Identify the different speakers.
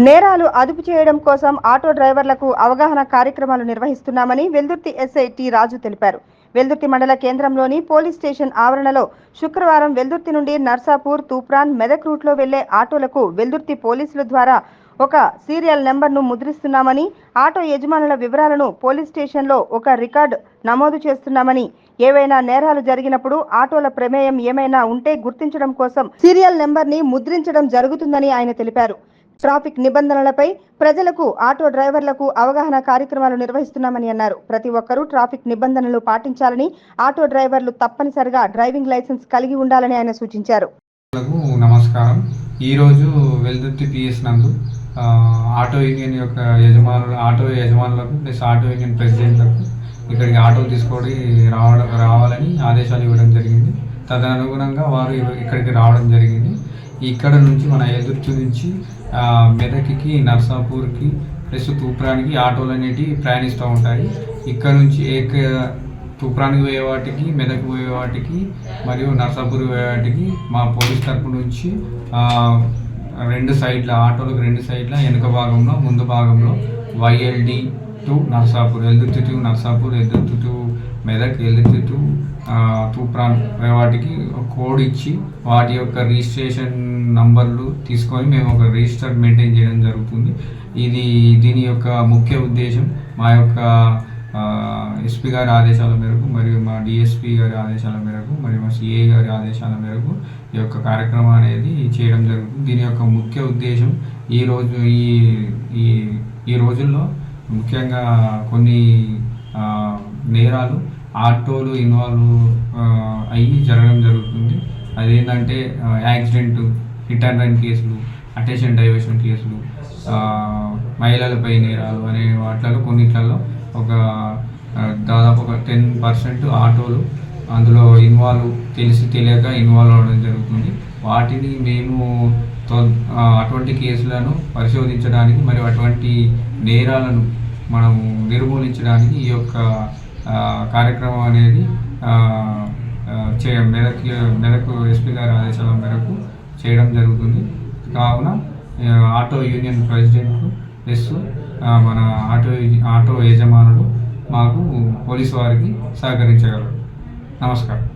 Speaker 1: నేరాలు అదుపు చేయడం కోసం ఆటో డ్రైవర్లకు అవగాహన కార్యక్రమాలు నిర్వహిస్తున్నామని వెల్దుర్తి ఎస్ఐ టి రాజు తెలిపారు. వెల్దుర్తి మండల కేంద్రంలోని పోలీస్ స్టేషన్ ఆవరణలో శుక్రవారం వెల్దుర్తి నుండి నర్సాపూర్, తూప్రాన్, మెదక్ రూట్లో వెళ్లే ఆటోలకు వెల్దుర్తి పోలీసుల ద్వారా ఒక సీరియల్ నెంబర్ను ముద్రిస్తున్నామని, ఆటో యజమానుల వివరాలను పోలీస్ స్టేషన్లో ఒక రికార్డు నమోదు చేస్తున్నామని, ఏవైనా నేరాలు జరిగినప్పుడు ఆటోల ప్రమేయం ఏమైనా ఉంటే గుర్తించడం కోసం సీరియల్ నెంబర్ని ముద్రించడం జరుగుతుందని ఆయన తెలిపారు. ట్రాఫిక్ నిబంధనలపై ప్రజలకు, ఆటో డ్రైవర్లకు అవగాహన కార్యక్రమాలు నిర్వహిస్తున్నామని అన్నారు. ప్రతి ఒక్కరూ ట్రాఫిక్ నిబంధనలు పాటించాలని, ఆటో డ్రైవర్లు తప్పనిసరిగా డ్రైవింగ్ లైసెన్స్ కలిగి ఉండాలని ఆయన సూచించారు.
Speaker 2: నమస్కారం. ఈరోజు వెల్దుర్తి పిఎస్ నందు ఆటో యూనియన్ యొక్క ఆటో యజమానులకు ప్లస్ ఆటో యూనియన్ ప్రెసిడెంట్లకు ఇక్కడికి ఆటోలు తీసుకొని రావాలని ఆదేశాలు ఇవ్వడం జరిగింది. తదనుగుణంగా వారు ఇక్కడికి రావడం జరిగింది. ఇక్కడ నుంచి మన వెల్దుర్తి నుంచి మెదక్కి, నర్సాపూర్కి ప్లస్ తూప్రానికి ఆటోలు అనేటివి ప్రయాణిస్తూ ఉంటాయి. ఇక్కడ నుంచి తూప్రానికి పోయే వాటికి, మెదక్ పోయే వాటికి మరియు నర్సాపూర్ పోయే వాటికి మా పోలీస్ తరపు నుంచి రెండు సైడ్ల ఆటోలకు రెండు సైడ్ల వెనుక భాగంలో, ముందు భాగంలో YLD to Narsapur, Veldurthi to Narsapur, Veldurthi to Medak, Veldurthi to Toopran వాటికి కోడ్ ఇచ్చి వాటి యొక్క రిజిస్ట్రేషన్ నంబర్లు తీసుకొని మేము ఒక రిజిస్టర్ మెయింటైన్ చేయడం జరుగుతుంది. దీని యొక్క ముఖ్య ఉద్దేశం మా యొక్క ఎస్పీ గారి ఆదేశాల మేరకు మరియు మా డిఎస్పీ గారి ఆదేశాల మేరకు మరియు మా సిఐ గారి ఆదేశాల మేరకు ఈ యొక్క కార్యక్రమం అనేది చేయడం జరుగుతుంది. దీని యొక్క ముఖ్య ఉద్దేశం ఈ రోజుల్లో ముఖ్యంగా కొన్ని నేరాలు ఆటోలు ఇన్వాల్వ్ అయ్యి జరగడం జరుగుతుంది. అదేంటంటే యాక్సిడెంట్, హిట్ అండ్ రన్ కేసులు, అటెన్షన్ డైవర్షన్ కేసులు, మహిళలపై నేరాలు అనే వాటిలో కొన్నిట్లలో దాదాపు ఒక 10% ఆటోలు అందులో తెలియక ఇన్వాల్వ్ అవ్వడం జరుగుతుంది. వాటిని మేము అటువంటి కేసులను పరిశోధించడానికి మరియు అటువంటి నేరాలను మనము నిర్మూలించడానికి ఈ యొక్క కార్యక్రమం అనేది మెదక్ ఎస్పీ గారి ఆదేశాల మేరకు చేయడం జరుగుతుంది. కావున ఆటో యూనియన్ ప్రెసిడెంట్లు ప్లస్ మన ఆటో యజమానులు మాకు పోలీసు వారికి సహకరించగలరు. నమస్కారం.